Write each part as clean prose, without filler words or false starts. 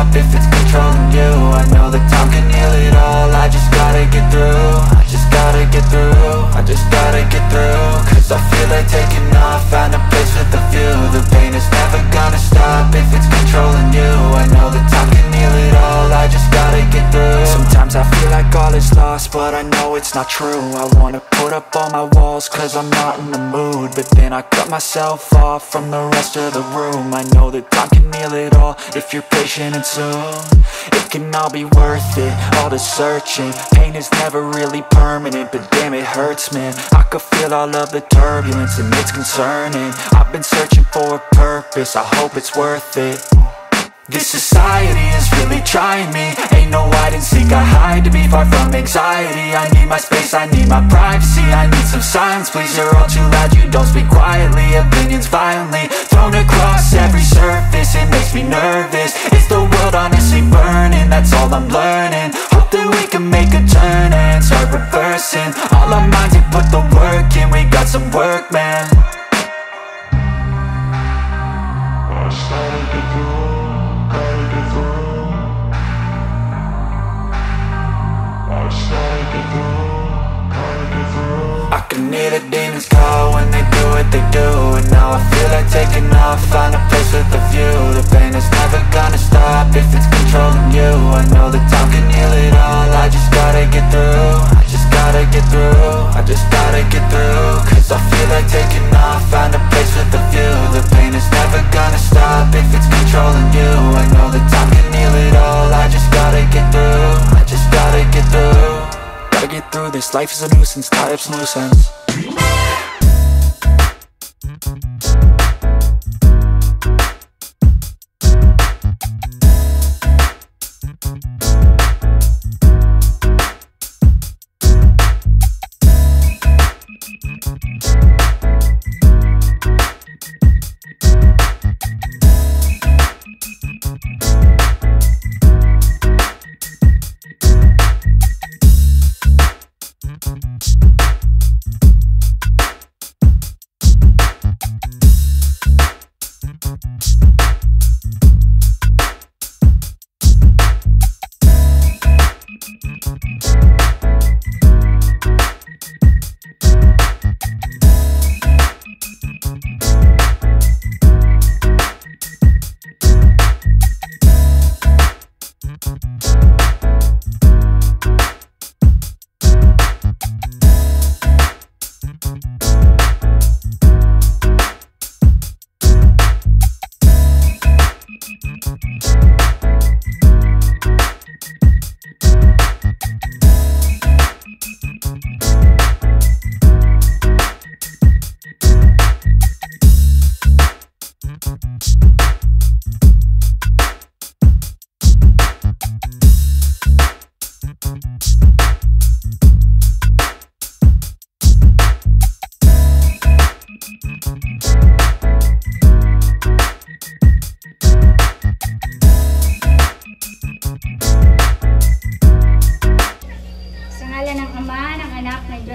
stop if it's controlling you. I know that time can heal it all. I just gotta get through. I just gotta get through. I just gotta get through. Cause I feel like taking off. Find a place with a view. The pain is never gonna stop if it's controlling you. I know that time can heal it all. I just gotta get through. Sometimes I feel like all is lost, but I know it's not true. I wanna put up all my walls cause I'm not in the mood, but then I cut myself off from the rest of the room. I know that time can heal it all if you're patient, and soon it can all be worth it, all the searching. Pain is never really permanent, but damn it hurts, man. I could feel all of the turbulence and it's concerning. I've been searching for a purpose, I hope it's worth it. This society is really trying me. Ain't no hide and seek, I hide to be far from anxiety. I need my space, I need my privacy. I need some silence, please, you're all too loud. You don't speak quietly, opinions violently thrown across every surface. It makes me nervous, is the world honestly burning? That's all I'm learning. Hope that we can make a turn and start reversing all our minds and put the work in. We got some work, man. I can hear the demons call when they do what they do. And now I feel like taking off, find a place with a view. The pain is never gonna stop if it's controlling you. I know that time can heal it all. I just gotta get through. I just gotta get through. I just gotta get through. Cause I feel like taking off, find a place with a view. The pain is never gonna stop if it's controlling you. I know that time can heal it all. I just gotta get through. I just gotta get through. Gotta get through this, life is a nuisance, tie up some loose ends.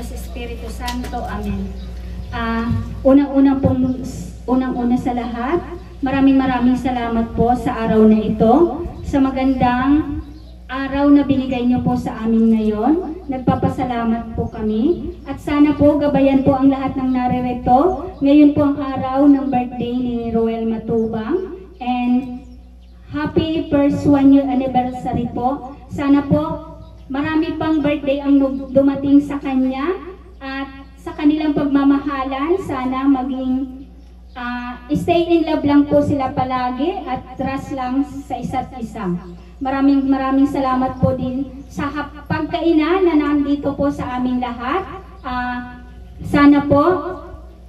Espiritu Santo. Amen. Unang-una sa lahat, maraming salamat po sa araw na ito, sa magandang araw na binigay niyo po sa amin ngayon. Nagpapasalamat po kami at sana po gabayan po ang lahat ng naririto. Ngayon po ang araw ng birthday ni Roel Matubang, and happy first 1 year anniversary po. Sana po marami pang birthday ang dumating sa kanya, at sa kanilang pagmamahalan, sana maging stay in love lang po sila palagi at trust lang sa isa't isa. Maraming salamat po din sa pagkainan na nandito po sa aming lahat. Sana po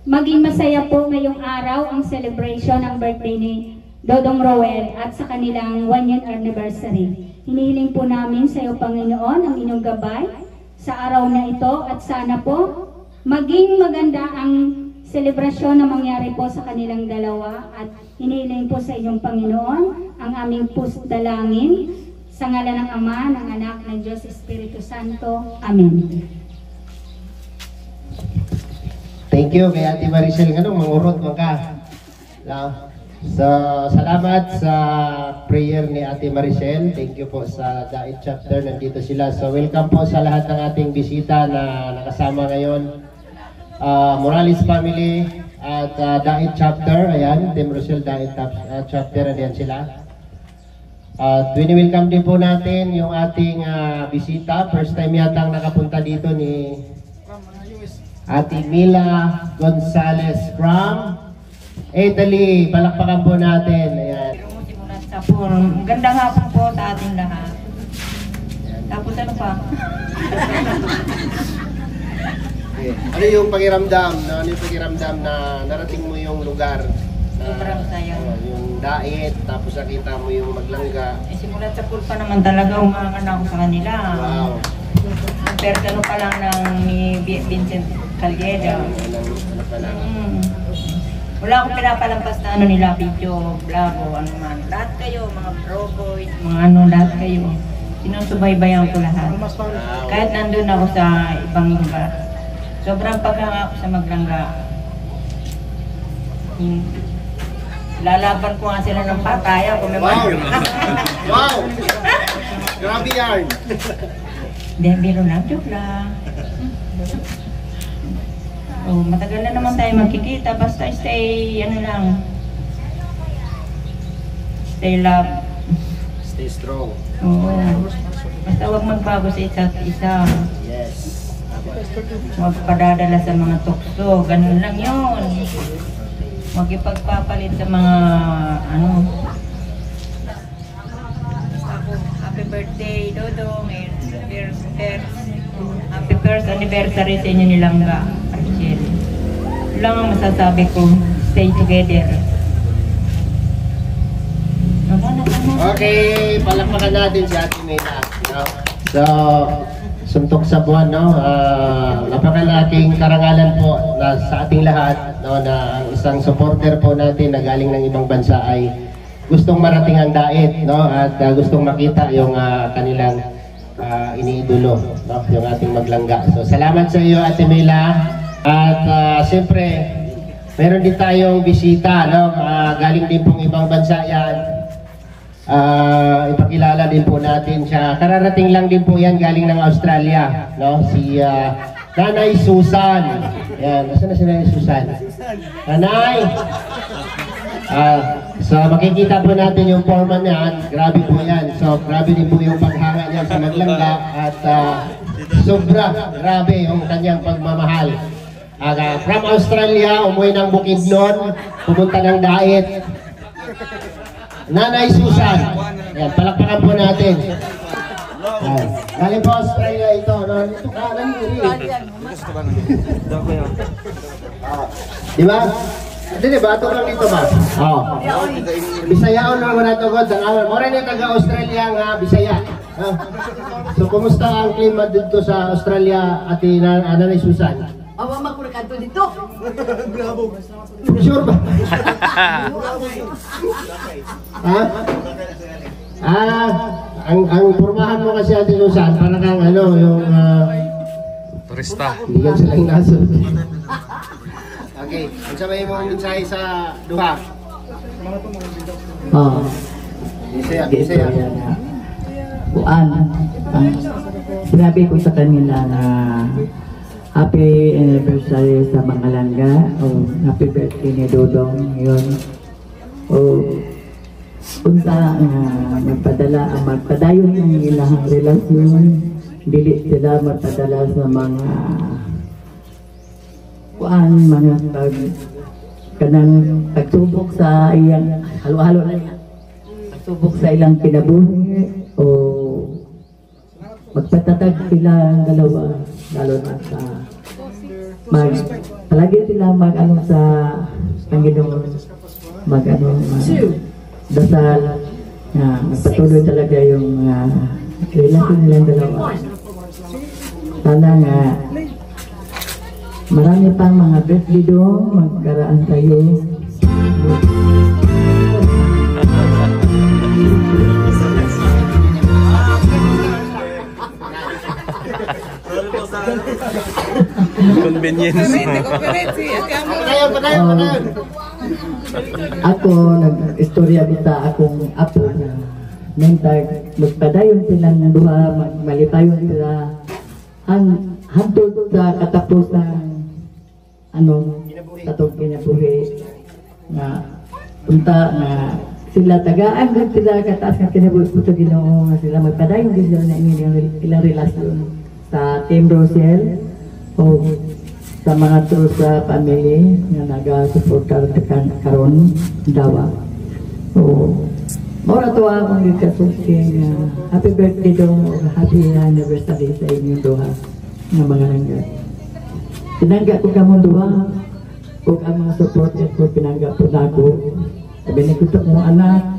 maging masaya po ngayong araw ang celebration ng birthday ni Dodong Roel at sa kanilang 1 year anniversary. Hinihiling po namin sa iyo, Panginoon, ang inyong gabay sa araw na ito, at sana po maging maganda ang selebrasyon na mangyari po sa kanilang dalawa, at hinihiling po sa inyong Panginoon ang aming pusdalangin sa ngalan ng Ama, ng Anak, ng Diyos Espiritu Santo. Amen. Thank you kay Ate Maricel. Mangurot man ka. So, salamat sa prayer ni Ate Maricel. Thank you po sa Dait Chapter. Nandito sila. So, welcome po sa lahat ng ating bisita na nakasama ngayon. Morales family at Dait Chapter. Ayan, Team Rochelle Dait Chapter. Ayan sila. At wini-welcome din po natin yung ating bisita. First time yatang nakapunta dito ni Ate Mila Gonzalez from Italy. Palakpakan po natin. Ayan. Magandang hapon po sa ating lahat. Tapos ano pa? Okay. Ano yung pakiramdam? Ano yung pakiramdam na narating mo yung lugar? Sobrang saya. Yung Dait, tapos nakita mo yung Maglangga. Simulat sa pool pa naman talaga umangan ako sa kanila. Wow. Pero ano pa lang ni Vincent Calgeda. Ano pa lang? Wala akong pinapalampas na ano nila, video, vlog o ano man. Lahat kayo, mga pro boys, mga ano, lahat kayo. Sinusubaybayan ko lahat. Kahit nandun ako sa ibang lugar. Sobrang paghanga ako sa Maglangga. Lalaban ko nga sila ng pataya. Wow! Wow! Grabe yan! Hindi, biro lang, joke lang. Oh, matagal na naman tayo magkikita, basta stay, ano lang. Stay love. Stay strong. Oo. Basta huwag magbago sa isa't isa. Yes. Huwag padadala sa mga tukso, ganun lang yun. Huwag ipagpapalit sa mga, ano. Happy birthday, Dodo. Happy first anniversary sa inyo nilang Archel. Lang ang masasabi ko, stay together. Okay, palakpakan natin si Ate Mila. So, suntok sa buwan, no? Napakalaking karangalan po na sa ating lahat, no, na ang isang supporter po natin na galing ng ibang bansa ay gustong marating ang Dait, no? At gustong makita yung kanilang iniidolo, no? Yung ating Maglangga. So, salamat sa iyo, Ate Mila. At siyempre, meron din tayong bisita, no? Galing din pong ibang bansa yan. Ipakilala din po natin siya. Kararating lang din po yan, galing ng Australia, no? Si Nanay Susan. Yan, nasaan na si Nanay Susan? Nanay! So makikita po natin yung forma niyan. Grabe po yan. So grabe din po yung paghanga niya sa Maglangga. At sobra grabe yung kanyang pagmamahal. From Australia, umuwi ng Bukidnon, pumunta ng Dait. Nanay Susan. Yan, palakpakan po natin. Galing po Australia ito. Ito kanan di ba? Hindi ba? Ito lang dito ba? Oo. Bisayaon naman na ito, God. Mora na taga-Australia nga, Bisaya. So, kumusta ang klima dito sa Australia, Ate Nanay Susan? Awa magpurkanto dito. Sure ba? Ang pormahan mo kasi, Ate Susan, para kang ano, yung turista. Hindi yan sila inaso. Okay, ang sabay mo ang mensahe sa duha. Bisaya. Kuan. Sinabi ko sa kanila na happy anniversary sa Maglangga. Happy birthday ni Dodong. Yun. Unta magpadayon ng ilang relasyon. Dili sila magpadala sa mga mga kanang pagsubok sa iyang halo-halo na yan. Pagsubok sa ilang kinabuhi o magpatatag sila ang dalawa, lalo na sa palagi sila mag-ano sa Panginoon, dasal na magpatuloy talaga yung relasyon nilang dalawa. Sana nga marami pang mga birthday doon magkaraan tayo. Convenience. Patayon. Ako, nag-istorya kita akong apo na mentag, magpadayon silang duha, malipayon sila hantod sa katapusan katong kinabuhi na punta na sila tagaan din sila kataas nga kinabuhi po sa Ginoo nga sila magpadayon din sila na ilang relasyon sa Team Rosel o sa mga true sa family nga naga-supportar karon dawa. So, mora to akong gikasuking happy birthday dong o happy anniversary sa inyong duha nga mga hanggang. Pinangga ko kamong duha o ang mga supporters ko pinangga po na ako. Sabi ni kutok mo anak,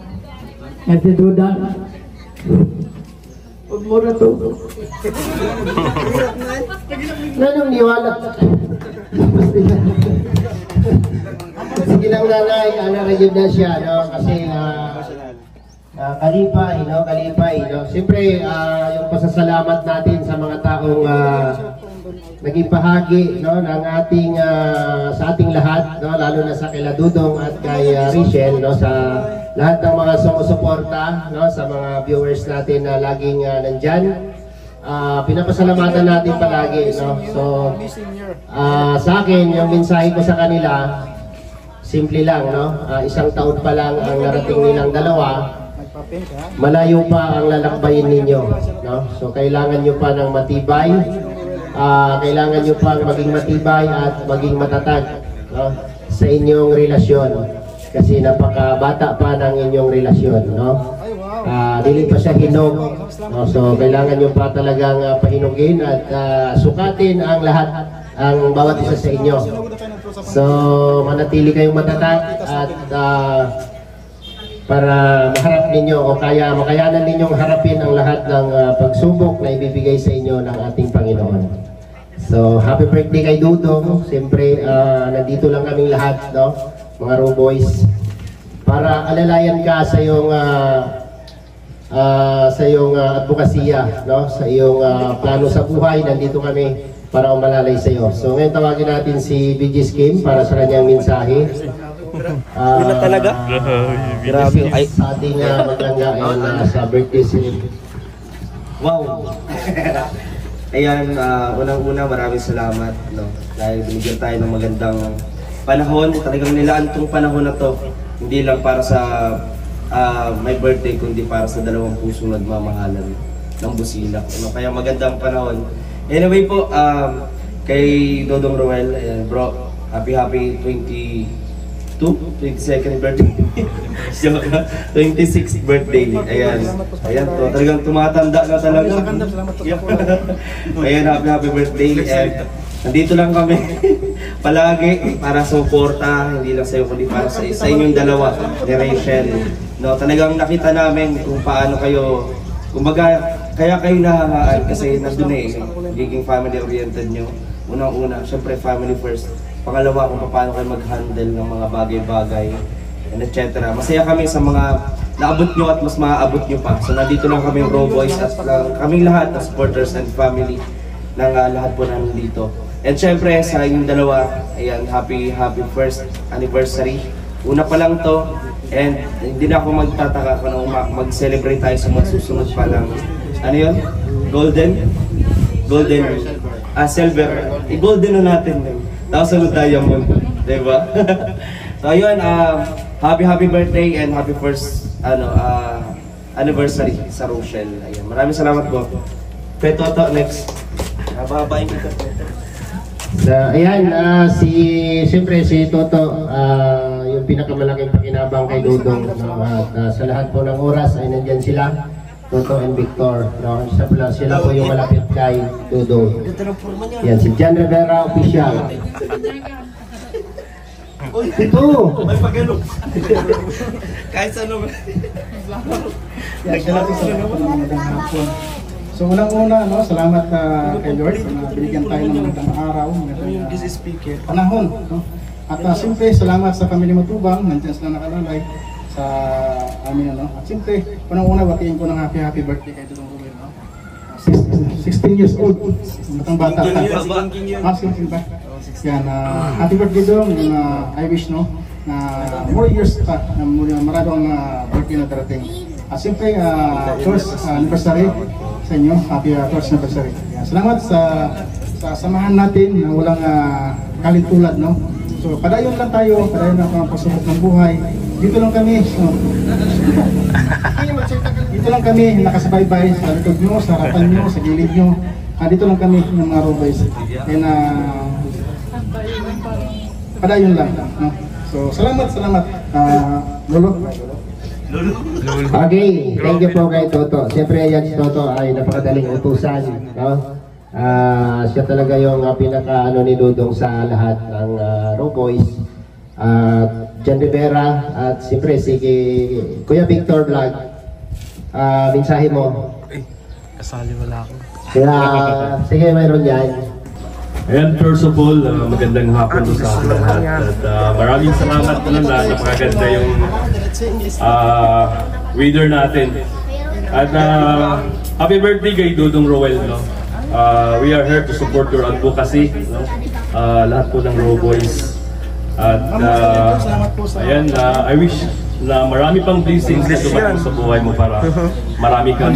nagsidudang. Huwag mura to. Nanong niwala. Sige lang nanay, na-reject na siya, no? Kasi kalipay, no? Kalipay, no? Siyempre, yung pasasalamat natin sa mga taong naging bahagi, no? Ng ating, sa ating lahat, no? Lalo na sa kila Dudong at kay Rachel, no? Sa lahat ng mga sumusuporta, no? Sa mga viewers natin na laging nandyan. Pinapasalamatan natin palagi, no? So, sa akin, yung mensahe ko sa kanila, simple lang, no? Isang taon pa lang ang narating nilang dalawa, malayo pa ang lalakbayin ninyo, no? So, kailangan nyo pa ng matibay, kailangan nyo pa maging matibay at maging matatag, no? Sa inyong relasyon, kasi napakabata pa ng inyong relasyon, no? Dili pa siya hinog, no? So kailangan nyo pa talagang pahinugin at sukatin ang lahat, ang bawat isa sa inyo. So manatili kayong matatag at para maharap ninyo o kaya makayanan ninyong harapin ang lahat ng pagsubok na ibibigay sa inyo ng ating Panginoon. So happy birthday kay Dudong. Siyempre nandito lang kaming lahat, no? Mga Raw Boys, para alalayan ka sa iyong advokasya, no? Sa iyong plano sa buhay. Nandito kami para umalalay sa iyo. So ngayon tawagin natin si BG Kim para sa kanyang mensahe. Wala talaga? Grabe. Ay, sa ating magandang sa birthday celebration. wow. Ayan, unang-una maraming salamat, no? Dahil binigyan tayo ng magandang panahon. Talagang nilaan tong panahon na to, hindi lang para sa my birthday, kundi para sa dalawang pusong nagmamahalan ng Busilak, no? Kaya magandang panahon. Anyway po, kay Dodong Roel, ayan, bro, happy 22nd birthday. 26th birthday. Ayan to, talagang tumatanda na talaga. Ayan, happy birthday. And nandito lang kami palagi para suporta, hindi lang sa iyo kundi para sa inyong dalawa ni Rachel. No, talagang nakita namin kung paano kayo, kumbaga, kaya kayo nahangaan kasi nandun nagiging family oriented nyo. Unang-una, syempre family first. Pangalawa, kung paano kayo mag-handle ng mga bagay-bagay, and etc. Masaya kami sa mga naabot nyo at mas maaabot nyo pa. So nandito lang kami Raw Boys at kaming lahat na supporters and family ng lahat po namin dito. And syempre sa inyong dalawa, ayan, happy first anniversary. Una pa lang to, and hindi na ako magtataka kung mag-celebrate tayo sa magsusunod pa ng, ano yun? Golden, silver. I-golden na natin. Tapos sunod diamond, diba? So ayun, happy birthday and happy first anniversary sa Rochelle. Ayan, maraming salamat po. Petoto, next. Bababayin kita. So, ayan, siyempre si Toto, yung pinakamalaking pakinabang kay Dudong, no? At sa lahat po ng oras ay nandyan sila, Toto and Victor, no? Sila po yung malapit kay Dudong. Yan, si Jan Rivera Official. Ito! May pagano. Kahit sa ano. So unang-una, no, salamat kay Lord na binigyan tayo ng magandang araw, magandang panahon, no? At siyempre salamat sa pamilya Matubang, nandiyan sila nakalalay sa amin, no? At siyempre, unang-una batiin ko ng happy birthday kay Dudong Roel, no? 16 years old, matang bata pa. 16 ba? Yan, happy birthday Dong, I wish, no, more years pa, na maraming birthday na darating. At siyempre, first anniversary sa inyo. Happy first anniversary. Salamat sa samahan natin na walang kalitulad, no? So, padayon lang tayo, padayon lang ang pagsubok ng buhay. Dito lang kami, dito lang kami nakasabay-bay sa likod nyo, sa harapan nyo, sa gilid nyo. Dito lang kami ng mga roboys. And padayon lang, no? So, salamat. Lolo. Okay, thank you po kay Toto. Siyempre yan si Toto ay napakadaling utusan, no? Siya talaga yung pinaka ni Dudong sa lahat ng Raw Boys. Jan Rivera at siyempre si Kuya Victor Vlog. Mensahe mo. Kasali wala ako. Kaya, sige, mayroon yan. Ayan, first of all, magandang hapon sa lahat. At maraming salamat na lang, napakaganda yung reader natin. At happy birthday kay Dudong Roel, no? We are here to support your advocacy, no? Lahat po ng Raw Boys. At ayan, I wish na marami pang blessings na dumating sa buhay mo para marami kang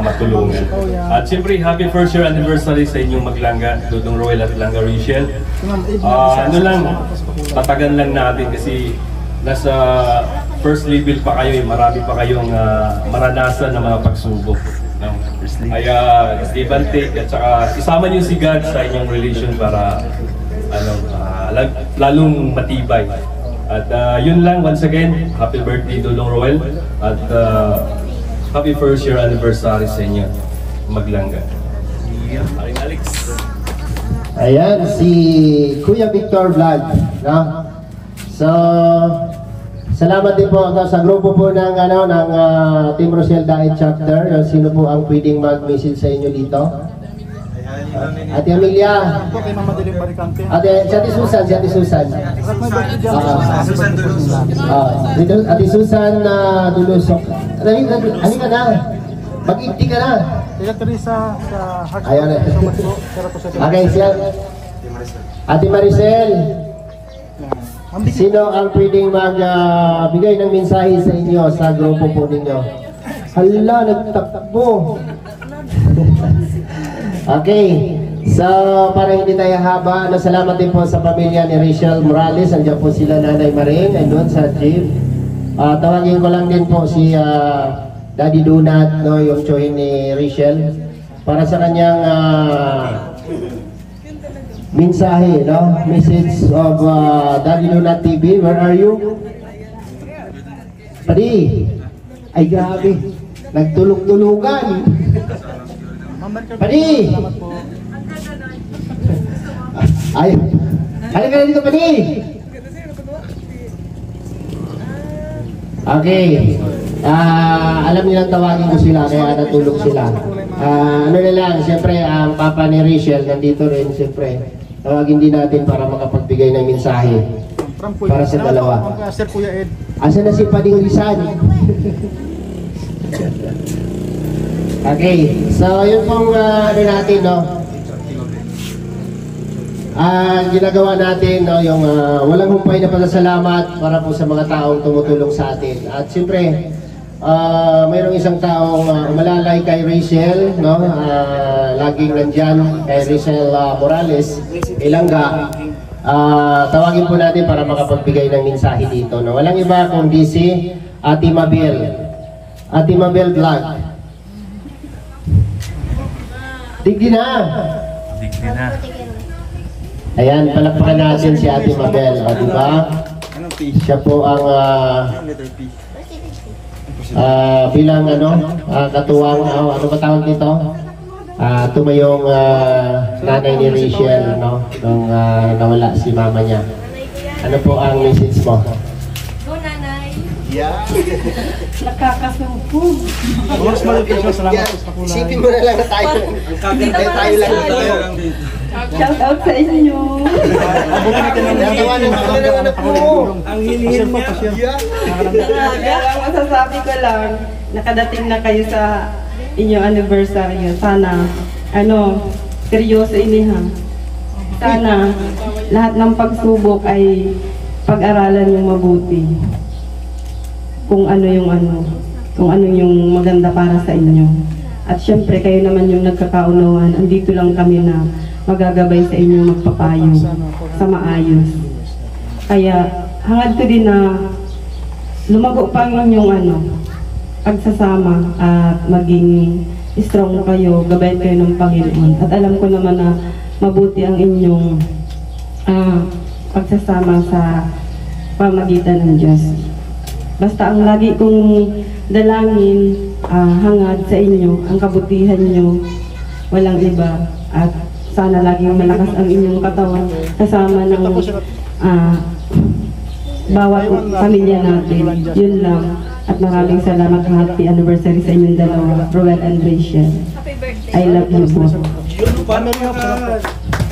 matulungan. At siyempre, happy first year anniversary sa inyong maglangga, Dudong Roel at Langga Rachel. Ano lang, tatagan lang natin kasi nasa first level pa kayo, marami pa kayong maranasan ng mga pagsubok. No? Kaya give and take at saka isama niyo si God sa inyong relation para lalong matibay. At yun lang, once again, happy birthday Dudong Roel at happy first year anniversary sa inyo maglangga. Aring Alex. Ayan, si Kuya Victor Vlog, no? So, salamat din po sa grupo po ng Team Rochelle Diet Chapter. Sino po ang pwedeng mag-message sa inyo dito? Ate Amelia. Si Ate Susan. Ate Susan Dulusok. Halika na. Mag-ibti ka na. Teresa sa Heart. Ayaw na. Okay, siya. Ate Maricel. Sino ang pwedeng magbigay ng mensahe sa inyo sa grupo po ninyo? Hala, nagtakbo. Okay, so para hindi tayo haba, salamat din po sa pamilya ni Rachel Morales. Andiyan po sila Nanay Maring, andun sa jeep. Tawagin ko lang din po si Daddy Donut, no, yung choy ni Rachel, para sa kanyang mensahe, no? Message of Daddy Donut TV. Where are you? Padi, ay grabe, nagtulog-tulugan. Padi! Ay, halika na dito, Padi! Okay. Alam nilang tawagin ko sila, kaya natulog sila. Ano na lang, siyempre, ang papa ni Rachel, nandito rin, siyempre. Tawagin din natin para makapagbigay ng mensahe para sa dalawa. Asa na si Pading Lisan? Okay, so yun pong natin, no? Ginagawa natin, no, yung walang humpay na pasasalamat para po sa mga taong tumutulong sa atin. At siyempre, mayroong isang taong umalalay kay Rachel, no? Laging nandyan kay Rachel Morales, Ilangga. Tawagin po natin para makapagbigay ng mensahe dito, no? Walang iba kundi si Ate Mabel. Ate Mabel Vlog. Digdi na! Digdi na. Ayan, palakpakan natin si Ate Mabel, diba? Siya po ang bilang katuwang, ano ba tawag dito? Tumayong nanay ni Rachel, no? Nung nawala si mama niya. Ano po ang message mo? Go, nanay! Yeah! Nakakasumpong! Isipin mo na lang na tayo. Tayo lang dito. Shout out sa inyo! Ang hinihin niya. Ang masasabi ko lang, nakadating na kayo sa inyong anniversary. Sana, seryoso ini ha. Sana, lahat ng pagsubok ay pag-aralan yung mabuti kung ano yung maganda para sa inyo. At syempre kayo naman yung nagkakaunawan, andito lang kami na magagabay sa inyo, magpapayo sa maayos. Kaya hangad ko din na lumago pa ang inyong pagsasama at maging strong kayo, gabayan kayo ng Panginoon. At alam ko naman na mabuti ang inyong pagsasama sa pamagitan ng Diyos. Basta ang lagi kong dalangin, hangad sa inyo, ang kabutihan nyo, walang iba. At sana laging malakas ang inyong katawan kasama ng bawat pamilya natin. Yun lang. At maraming salamat. Happy anniversary sa inyong dalawa, Roel and Rachel. I love you both.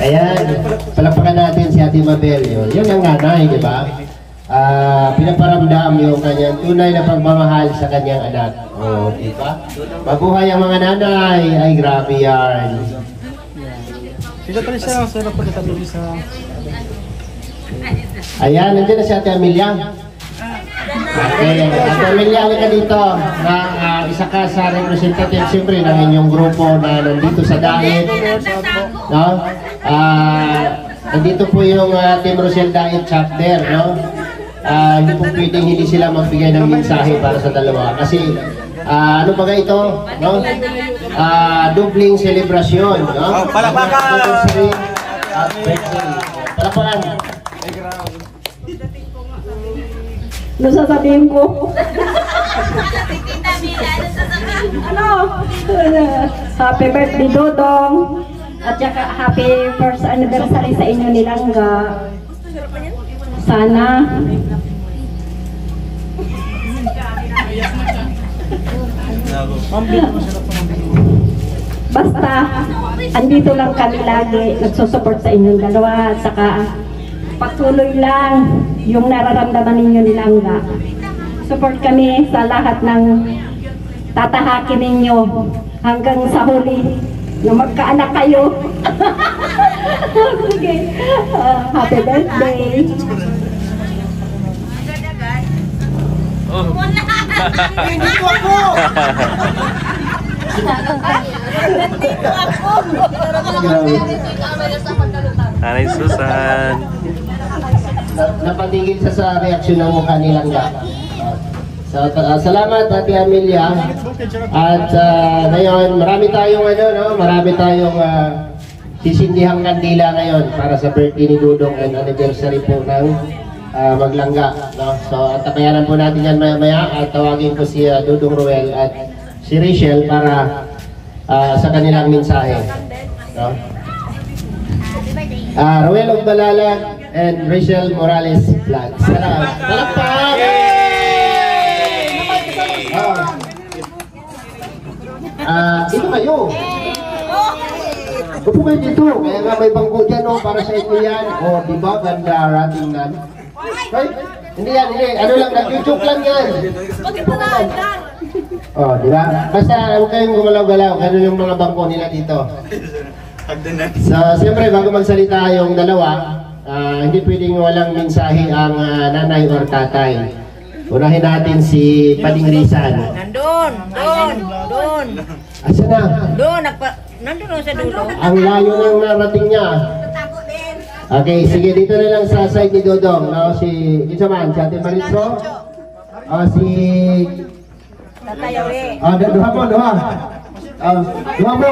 Ayan, palapakan natin si Ate Mabel. Yun ang nanay, di ba? Pinaparamdam yung kanyang tunay na pagmamahal sa kanyang anak. O, di ba? Mabuhay ang mga nanay. Ay, grabe yan. Sila Teresa, sila po kita Teresa. Ayan, nandiyan na si Ate Amelia. Okay, Ate Amelia, halika dito. Isa ka sa representative siyempre ng inyong grupo na nandito sa Daet. No? Nandito po yung Team Rosel Daet chapter, no? Hindi po pwedeng hindi sila magbigay ng mensahe para sa dalawa. Kasi, ano ba ito? No? Dubling selebrasyon, no? Palapakan! Palapakan! Ano sasabihin ko? Happy birthday, Dodong! At saka happy first anniversary sa inyo ni Langga. Sana basta andito lang kami lagi nagsusupport sa inyong dalawa. At saka patuloy lang yung nararamdaman ninyo ni Langga. Support kami sa lahat ng tatahakin ninyo hanggang sa huli na magkaanak kayo. Sige. Happy birthday. Hindi ko ako! Nanay Susan. Napatigil sa reaksyon ng mukha ni Langga. Salamat Ate Amelia. At ngayon, marami tayong sisindihang kandila ngayon para sa birthday ni Dudong and anniversary po ng Maglangga. No? So, at tabayanan po natin yan maya-maya at tawagin po si Dudong Roel at si Rachel para sa kanilang mensahe. No? Roel of Balalag and Rachel Morales Vlog. Salamat! Palakpak! Dito kayo. Upo kayo dito. Kaya nga may bangko dyan para sa inyo yan. Di ba? Ganda rating nan. Right? Hindi yan, hindi. Ano lang, nag-joke lang yan. Di ba? Basta huwag kayong gumalaw-galaw. Ganun yung mga bangko nila dito. So, siyempre, bago magsalita yung dalawa, hindi pwedeng walang mensahe ang nanay or tatay. Unahin natin si Pading Rizal. Nandun. Asa na? Nandun sa dulo. Ang layo ng narating niya. Okay, sige, dito na lang sa side ni Dodong. No? Si Ate Maritro. Si... Tatayawi. Duha mo. Duha mo.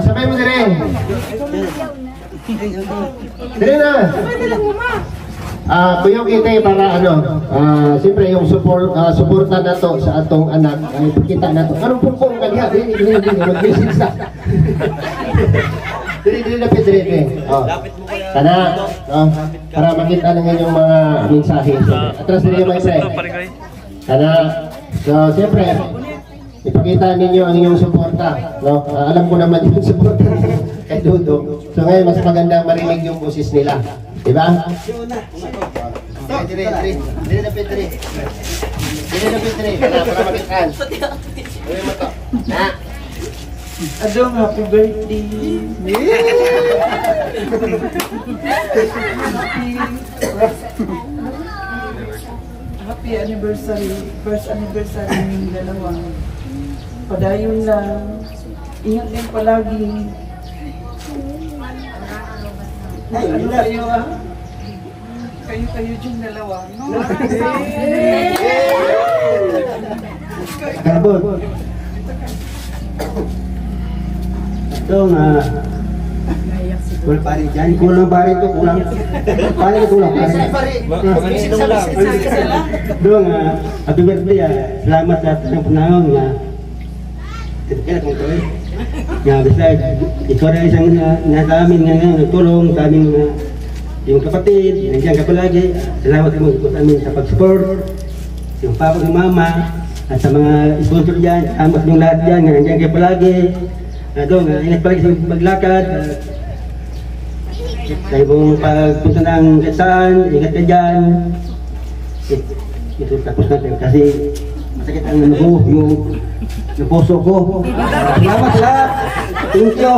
Sabay mo dire. Dire na. Kuyong ite para siyempre yung suporta na to sa atong anak, ay kita na to. Anong pungkong kanya? Mag-message na. Dili lapit. Kana, para makita na yung mga mensahe. Atras nila yung mga kana, so siyempre, ipakita ninyo ang inyong suporta. No? Alam ko naman yung suporta kay Dudong. So ngayon, mas maganda marinig yung boses nila. Diba? Dire na Pedri. Para makitaan. Adong, happy birthday. Happy anniversary. First anniversary ng dalawa. Padayon lang. Ingat din palagi. Ay, ano kayo ah? Kayo dyan dalawa, no? Kabot. Ito nga. Kulang pare dyan. Kulang pare ito. Kulang. Pare ito kulang. Doon nga. Happy birthday ah. Salamat sa ating panahon nga. Kaya kung ito eh. Nga basta. Ikaw rin isang nasa amin nga nagtulong sa aming yung kapatid. Nandiyan ka palagi. Salamat mo sa amin sa pag-support. Yung papa ng mama. At sa mga sponsor dyan. Salamat yung lahat dyan. Nandiyan ka palagi. Doon, ingat palagi sa maglakad. Sa ibong pagpunta ng saan, ingat ka dyan. Ito tapos natin kasi masakit ang yung puso ko. Salamat sa lahat. Thank you.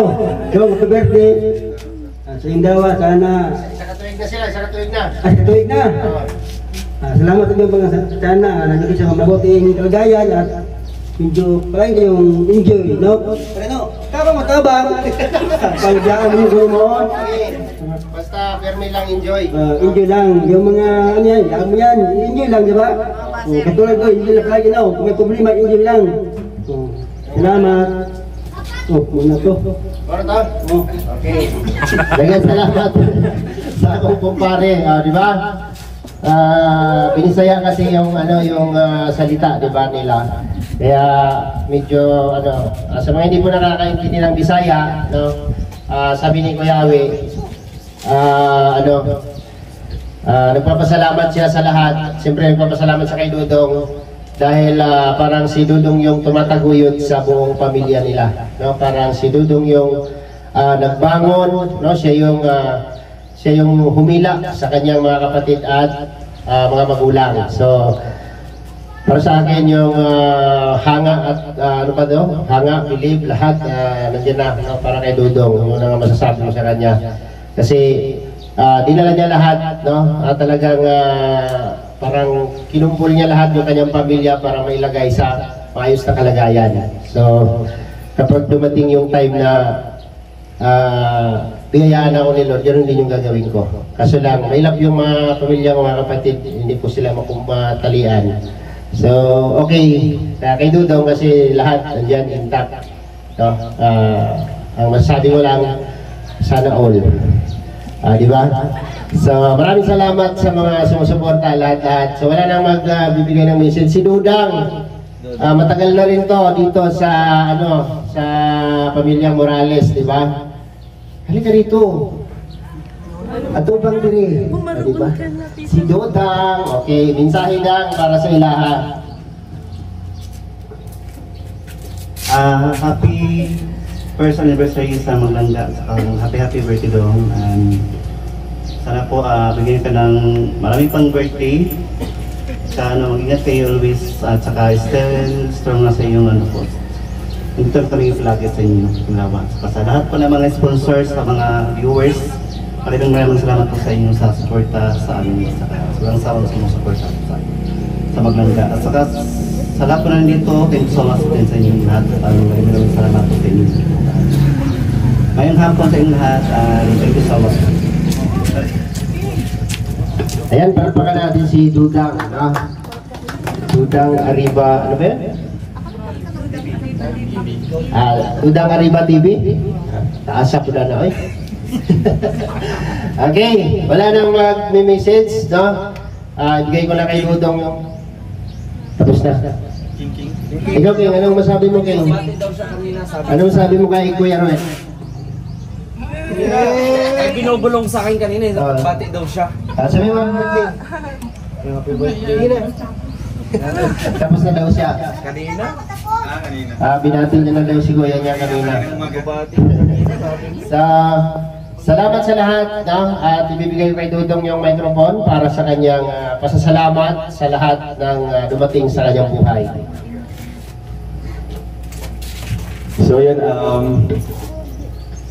Doon, happy birthday. Sa Indawa, sana. Sa katuig na sila, sa katuig na. Sa katuig na. Salamat din mga sana. Nandito sa mabuting kalagayan at medyo parang kayong enjoy, no? Pero tabang. Pagdaan mo yung mo. Basta permi lang enjoy. Enjoy lang. Yung mga ano yan, enjoy lang, di ba? Katulad ko, enjoy lang lagi na. Kung may problema, enjoy lang. Salamat. Muna to. Para to? Okay. Dagan salamat sa akong kumpare, di ba? Pinisaya kasi yung salita, di ba, nila. Kaya medyo sa mga hindi po nakakaintindi ng Bisaya, no, sabi ni Kuya Awi, nagpapasalamat siya sa lahat. Siyempre nagpapasalamat sa kay Dudong dahil parang si Dudong yung tumataguyod sa buong pamilya nila, no? Parang si Dudong yung nagbangon, no? Siya yung humila sa kanyang mga kapatid at mga magulang. So para sa akin yung hanga at hanga, believe, lahat nandiyan na, no, para kay Dudong. Yung nga masasabi mo sa kanya. Kasi dinala niya lahat, no? Talagang parang kinumpul niya lahat yung kanyang pamilya para mailagay sa maayos na kalagayan. So kapag dumating yung time na biyayaan ako ni Lord, yun din yung gagawin ko. Kaso lang, mailap yung mga pamilya, mga kapatid, hindi po sila matalian. So, okay, kay Dudong kasi lahat nandiyan intact, no? Ang masasabi mo lang, sana all, di ba? So, maraming salamat sa mga sumusuporta, lahat. So, wala nang magbibigay ng message. Si Dudang, matagal na rin to dito sa sa pamilyang Morales, di ba? Halika rito. Atubang diri, di ba? Si Dudang, okay, mensahe lang para sa ilaha. Happy first anniversary sa Maglangga. Happy birthday Dong. Sana po bigyan ka ng maraming pang birthday. Sana mag-ingat kayo always at saka still strong na sa inyong po. Nandito kami palagi sa inyo. Sa lahat po ng mga sponsors, sa mga viewers, maraming salamat po sa inyo sa suporta sa amin. Walang sawang sumusuporta sa Maglangga. At saka sa lahat po na nandito, thank you so much din sa inyo lahat. Maraming salamat po sa inyo. Ngayong hapon sa inyo lahat, thank you so much. Ayan, palpakan natin si Dudang, no? Dudang Arriba, ano ba yan? Dudang Arriba TV? Taasa po na eh. Okay, wala nang mag-message, no? Ibigay ko na kay Dudong yung tapos na. Ikaw, King, anong masabi mo, King? Anong sabi mo kay Kuya Roy? Ay, binubulong sa akin kanina, bati daw siya. Sabi mo, happy birthday. Tapos na daw siya. Kanina? Kanina. Binatin niya na daw si Kuya niya kanina. Salamat sa lahat, no? At ibibigay ko kay Dudong yung microphone para sa kanyang pasasalamat sa lahat ng dumating sa kanyang buhay. So yan,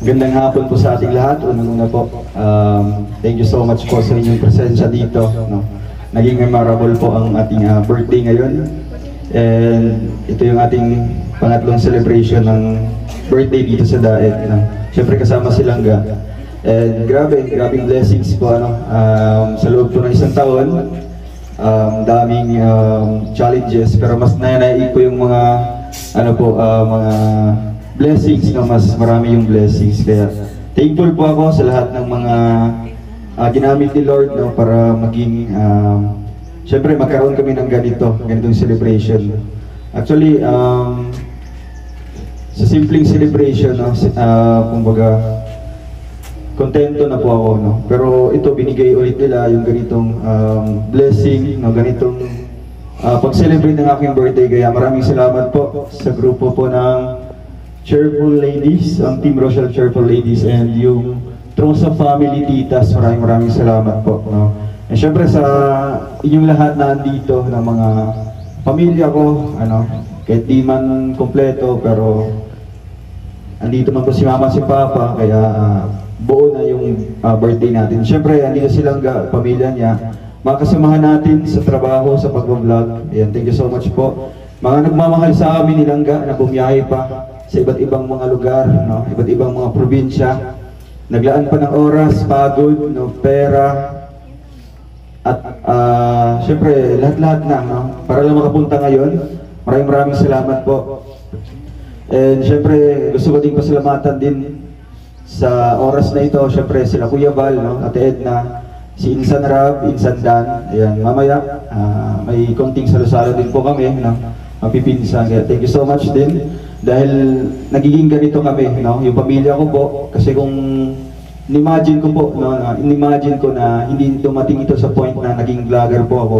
gandang hapon po sa ating lahat. Unang-una po, thank you so much po sa inyong presensya dito. No? Naging memorable po ang ating birthday ngayon. And ito yung ating pangatlong celebration ng birthday dito sa Daet. No? Siyempre kasama si Langga. And grabing blessings po sa loob po ng isang taon. Daming challenges, pero mas nanaig po yung mga mga blessings na mas marami yung blessings. Kaya thankful po ako sa lahat ng mga ginamit ni Lord, no, para maging syempre magkaroon kami ng ganitong celebration. Actually, sa simpleng celebration, no, kumbaga kontento na po ako, no. Pero ito binigay ulit nila yung ganitong blessing, no, ganitong pag-celebrate ng aking birthday. Kaya maraming salamat po sa grupo po ng Cheerful Ladies, ang Team Rochelle Cheerful Ladies, and yung Trosa Family Titas. Maraming salamat po, no. And syempre sa inyong lahat na andito, na mga pamilya ko, kahit di man kompleto, pero andito man po si Mama, si Papa, kaya buo na yung birthday natin. Syempre andito silang pamilya niya, mga kasamahan natin sa trabaho, sa pag-vlog. Ayan, thank you so much po. Mga nagmamahal sa amin ni Langga na bumiyahe pa sa iba't ibang mga lugar, no? Iba't ibang mga probinsya. Naglaan pa ng oras, pagod, no? Pera, at syempre lahat-lahat na, no? Para lang makapunta ngayon. Maraming salamat po. And syempre gusto ko din pasalamatan din sa oras na ito, syempre sila Kuya Val, no? Ate Edna, si Insan Rab, Insan Dan. Ayan, mamaya may konting salo-salo din po kami, no? Mapipinsan. Kaya thank you so much din dahil nagiging ganito kami, no? Yung pamilya ko po, kasi kung inimagine ko po, no, inimagine ko na hindi dumating ito sa point na naging vlogger po ako,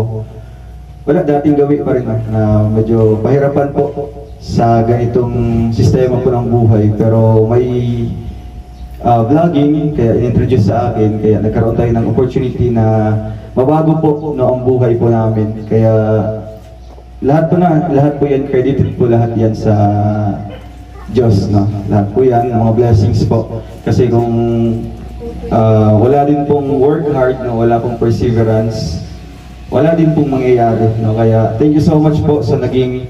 wala, dating gawin pa rin, na medyo pahirapan po sa ganitong sistema po ng buhay. Pero may vlogging, kaya in-introduce sa akin, kaya nagkaroon tayo ng opportunity na mabago po, no, ang buhay po namin. Kaya lahat po yan, credited po lahat yan sa Diyos, no? Lahat po yan, mga blessings po. Kasi kung wala din pong work hard, no, wala pong perseverance, wala din pong mangyayari, no? Kaya thank you so much po sa naging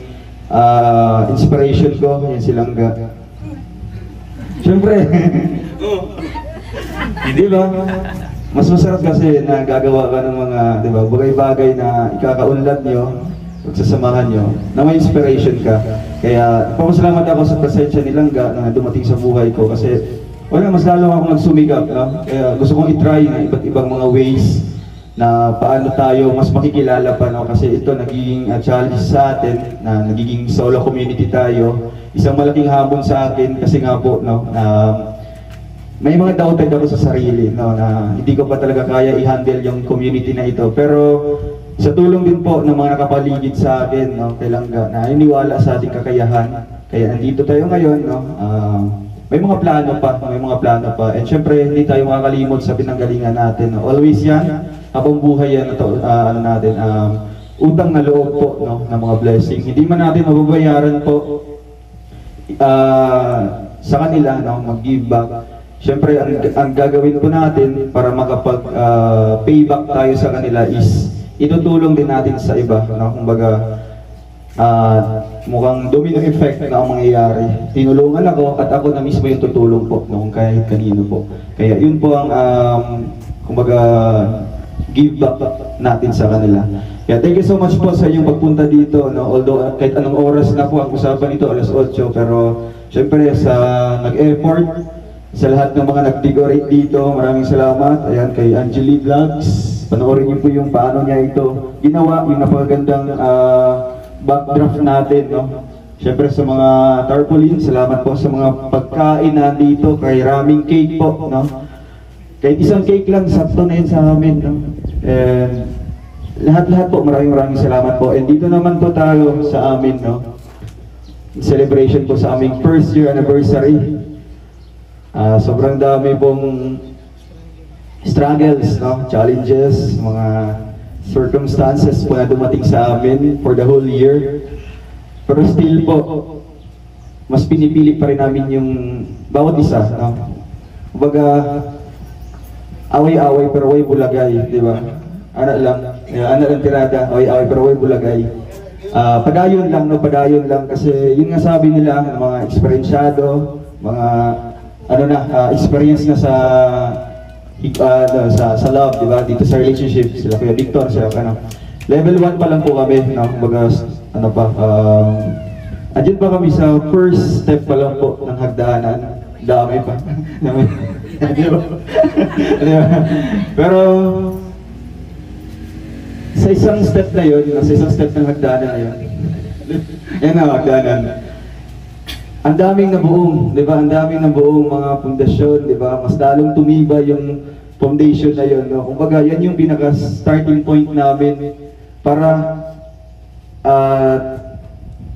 inspiration ko, yan si Langga. Siyempre, hindi ba? Mas masarap kasi na gagawa ka ng mga, di ba, bagay-bagay na ikakaunlad nyo, pagsasamahan nyo, na may inspiration ka. Kaya papasalamat ako sa presensya ni Langga na dumating sa buhay ko, kasi wala, mas lalo akong nagsumikap, no? Kaya gusto kong itry na iba't ibang mga ways na paano tayo mas makikilala pa, no? Kasi ito nagiging challenge sa atin, na nagiging solo community tayo. Isang malaking hamon sa akin kasi nga po, no, may mga doubted ako sa sarili, no, na hindi ko pa talaga kaya i-handle yung community na ito. Pero sa tulong din po ng mga nakapaligid sa akin, no, kay Langga, na iniwala sa ating kakayahan, kaya nandito tayo ngayon, no. May mga plano pa, and syempre hindi tayo makakalimot sa pinanggalingan natin, no? Always yan, habang buhay yan, utang na loob po, no, ng mga blessing. Hindi man natin mababayaran po sa kanila, no, mag-give back. Syempre ang gagawin po natin para makapag-payback tayo sa kanila is itutulong din natin sa iba, no? Kumbaga, mukhang domino effect na ang mangyayari. Tinulungan ako at ako na mismo yung tutulong po, no, kahit kanino po. Kaya yun po ang kumbaga give back natin sa kanila. Kaya thank you so much po sa inyong pagpunta dito, no? Although kahit anong oras na po ang usapan nito, alas 8, pero syempre sa nag-effort, sa lahat ng mga nag-decorate dito, maraming salamat. Ayan, kay Angeli Vlogs, panoorin niyo po yung paano niya ito ginawa, yung napakagandang backdraft natin, no? Siyempre sa mga tarpaulin, salamat po sa mga pagkain na dito, kay Raming Cake po, no? Kahit isang cake lang, sakto na yun sa amin, no? And lahat-lahat po, maraming salamat po. And dito naman po tayo sa amin, no? Celebration po sa aming first year anniversary. Sobrang dami pong struggles, no? Challenges, mga circumstances po na dumating sa amin for the whole year. Pero still po, mas pinipili pa rin namin yung bawat isa, no? Kumbaga, away-away pero way bulagay, di ba? Ano lang tirada, away-away pero way bulagay. Padayon lang, no? Padayon lang kasi yun nga sabi nila, mga eksperensyado, mga experience na sa love, di ba? Dito sa relationship, sila Kuya Victor, sila level 1 pa lang po kami, no? Kumbaga, andyan pa kami sa first step pa lang po ng hagdanan. Dami pa. Pero sa isang step na yun, sa isang step ng hagdanan na yun, yan ang hagdanan. Ang daming nabuong, di ba? Ang daming nabuong mga pundasyon, di ba? Mas lalong tumiba yung foundation na yun, no? Kumbaga, yan yung pinaka-starting point namin para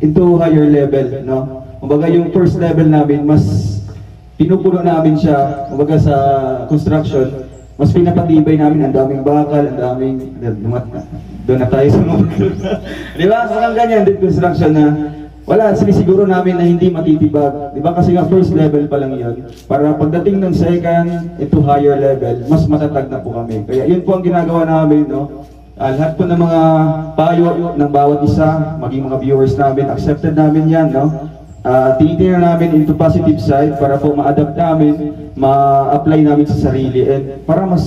into higher level, no? Kumbaga, yung first level namin, mas pinupuno namin siya, kumbaga sa construction, mas pinapatibay namin, ang daming bakal, ang daming, doon na tayo sa mga di ba? So, ganyan din construction na wala, sinisiguro namin na hindi matitibag. Di ba? Kasi nga first level pa lang yun. Para pagdating ng second into higher level, mas matatag na po kami. Kaya yun po ang ginagawa namin, no? Lahat po ng mga payo ng bawat isa, maging mga viewers namin, accepted namin yan, no? Tinitingnan namin into positive side para po ma-adapt namin, ma-apply namin sa sarili, and para mas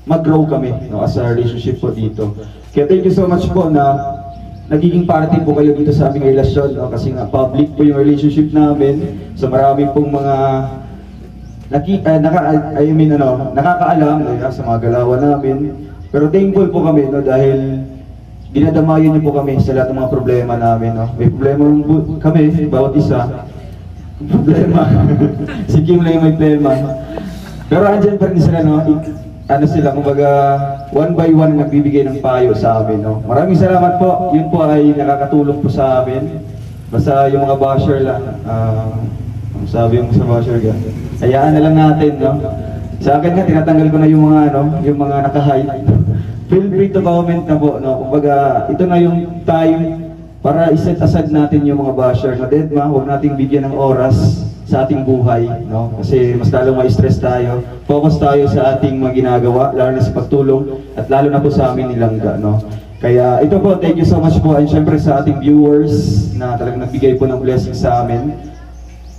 mag-grow kami, no, as a relationship po dito. Kaya thank you so much po na nagiging party po kayo dito sa aming relasyon, no? Kasi nga public po yung relationship namin, so marami pong mga nakakaalam, no, sa mga galawan namin. Pero thankful po kami, no, dahil dinadamayan niyo po kami sa lahat ng mga problema namin, no? May problema kami, bawat isa. Problema. Si Kim lang yung may problema. Pero andyan pa rin sila, no? Kumbaga, one by one nagbibigay ng payo sa amin, no? Maraming salamat po. Yun po ay nakakatulong po sa amin. Basta yung mga basher lang, ang sabi mo sa basher ka, hayaan na lang natin, no? Sa akin nga, tinatanggal ko na yung mga naka-hide. Feel free to comment na po, no? Kumbaga, ito na yung time para iset aside natin yung mga basher na deadma, huwag nating bigyan ng oras sa ating buhay, no? Kasi mas lalong ma-stress tayo. Focus tayo sa ating mga ginagawa, lalo na sa pagtulong, at lalo na po sa amin nilangga, no? Kaya ito po, thank you so much po, and syempre sa ating viewers na talagang nagbigay po ng blessing sa amin.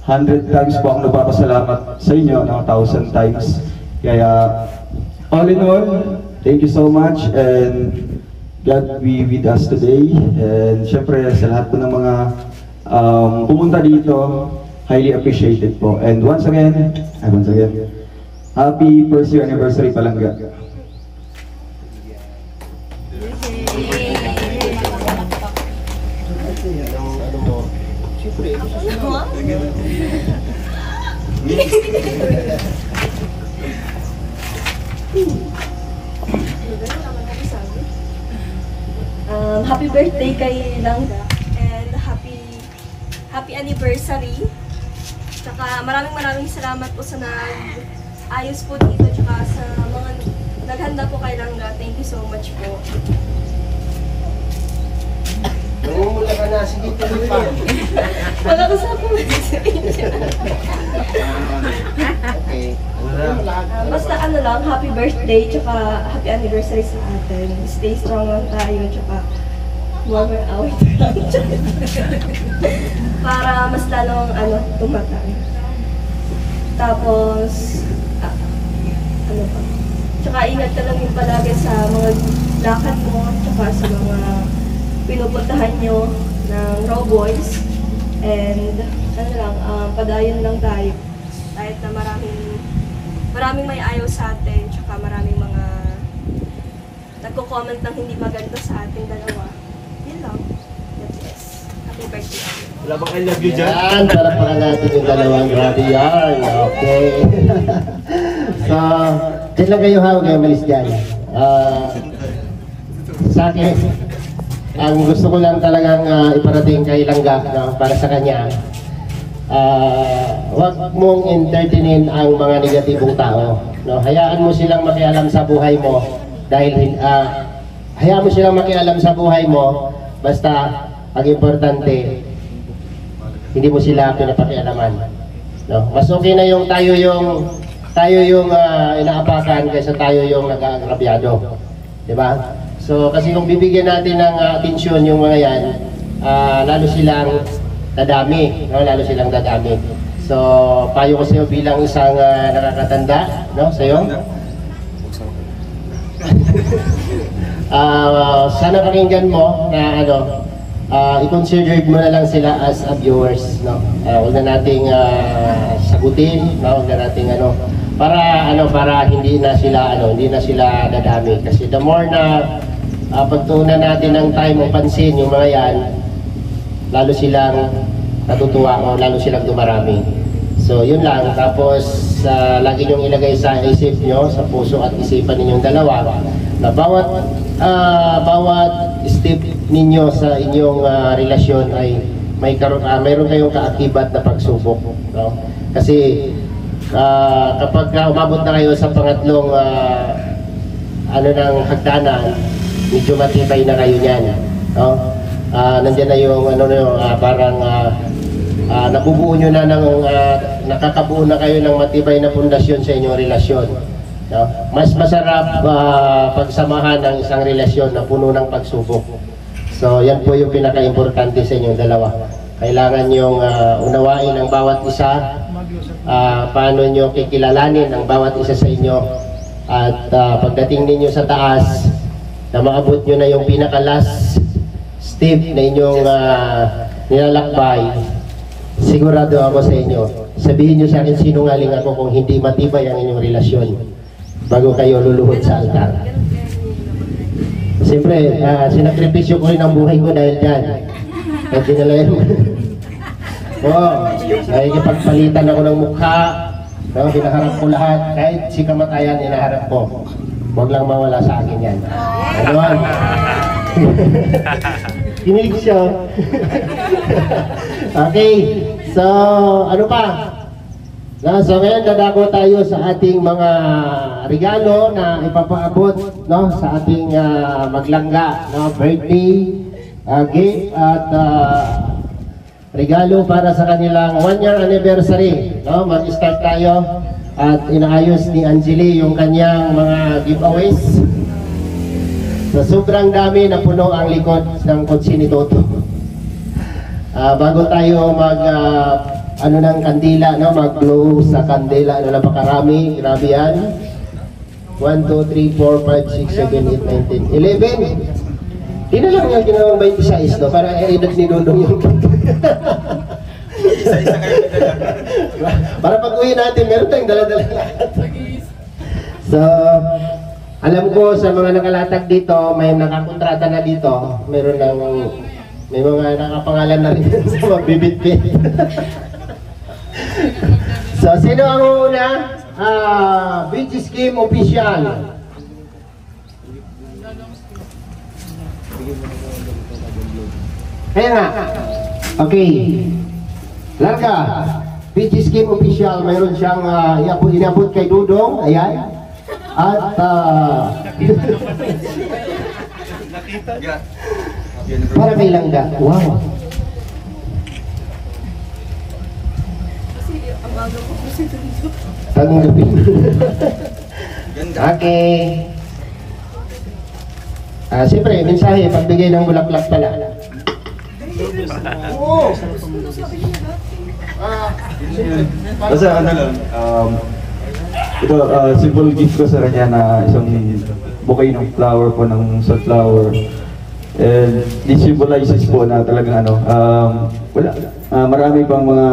100 times po akong nagpapasalamat sa inyo, no? 1,000 times. Kaya, all in all, thank you so much, and God be with us today. And syempre sa lahat po ng mga pumunta dito, highly appreciated po. And once again, happy first year anniversary Palangga. Happy birthday kay Langga, and happy anniversary. Tsaka maraming salamat po sa nag-ayos po dito, tsaka sa mga naghanda po kay Langga. Thank you so much po. Nangungula ka na, sige tuloy pa. Wala ko sa Okay. Basta lang, happy birthday, tsaka happy anniversary sa atin. Stay strong lang tayo, tsaka more out lang. Para mas lalong tumatay. Tapos, tsaka ingat ka lang yung palagi sa mga lakad mo, tsaka sa mga pinupuntahan nyo ng Raw Boys. And, padayon lang tayo. Kahit na maraming may ayaw sa atin, tsaka maraming mga nagko-comment ng hindi maganda sa ating dalawa. Yun lang. Yes. Happy birthday. Wala bang I love you dyan? Yan, palapakan natin yung dalawang grabe yan. Okay. So, dyan lang kayo hawag kayo malis dyan. Sa akin, ang gusto ko lang talagang iparating kay Langga, no, para sa kanya. Huwag mong entertainin ang mga negatibong tao, no? Hayaan mo silang makialam sa buhay mo dahil hayaan mo silang makialam sa buhay mo, basta ang importante hindi mo sila pinapakialaman. No? Mas okay na yung tayo yung inaapakan kaysa tayo yung nag-aagrabyado. Diba? So, kasi kung bibigyan natin ng atensyon yung mga yan, lalo silang dadami. No? Lalo silang dadami. So, payo ko sa'yo bilang isang nakakatanda, no? Sa'yo. Sana pakinggan mo na i-consider mo na lang sila as viewers, no? Huwag na nating sagutin, no? Huwag na nating para hindi na sila dadami. Kasi the more na pagtuunan natin ng time o pansin yung mga yan, lalo silang natutuwa o lalo silang dumarami. So yun lang. Tapos lagi niyong ilagay sa isip nyo, sa puso at isipan ninyong dalawa, na bawat step ninyo sa inyong relasyon ay mayroon kayong kaakibat na pagsubok, no? Kasi kapag umabot na kayo sa pangatlong ng hagdanan, medyo matibay na kayo niyan, no? Nandiyan na yung parang nabubuo nyo na nakakabuo na kayo ng matibay na pundasyon sa inyong relasyon, no? Mas masarap pagsamahan ng isang relasyon na puno ng pagsubok. So yan po yung pinaka-importante sa inyong dalawa. Kailangan yung unawain ang bawat isa, paano nyo kikilalanin ang bawat isa sa inyo, at pagdating ninyo sa taas na maabot nyo na yung pinaka-last step na inyong nilalakbay, sigurado ako sa inyo, sabihin nyo sa akin sinungaling ako kung hindi matibay ang inyong relasyon bago kayo luluhod sa altar. Siyempre, sinakripisyo ko rin ang buhay ko dahil dyan. At dinalayan mo. Nakikipagpalitan ako ng mukha, no? Binaharap ko lahat, kahit si kamatayan inaharap ko. Huwag lang mawala sa akin yan. Ano? Kinig siya. Okay, so ano pa? So ngayon dadako tayo sa ating mga regalo na ipapaabot, no, sa ating maglangga, no, birthday gift at regalo para sa kanilang 1-year anniversary, no. Mag-start tayo at inaayos ni Angeli yung kanyang mga giveaways. So sobrang dami na puno ang likod ng kotse ni Toto. Bago tayo ng kandila, no, mag-glow sa kandila, napakarami, grabe yan. 1, 2, 3, 4, 5, 6, 7, 8, 9, 10, 11. Hindi na lang yung ginawang 26, no, para i-edad ni Dodong yung isa-isa kayo. Para pag-uwi natin, meron tayong dala-dala lahat. So, alam ko sa mga nakalatag dito, may nakakontrata na dito, may mga nakapangalan na rin sa magbibit-bit. So, sino ang una? Beach Scheme Official. Kaya nga. Okay. Larga. Beach Scheme Official. Mayroon siyang inabot kay Dudong. Ayan. At para kay Langga. Wow. Tanggapin. Okay. Siyempre, mensahe, pagbigay ng bulaklak pala. Basta ito, simple gift ko sa kanya na isang bouquet ng flower po, ng sunflower. And this symbolizes po na talagang marami pang mga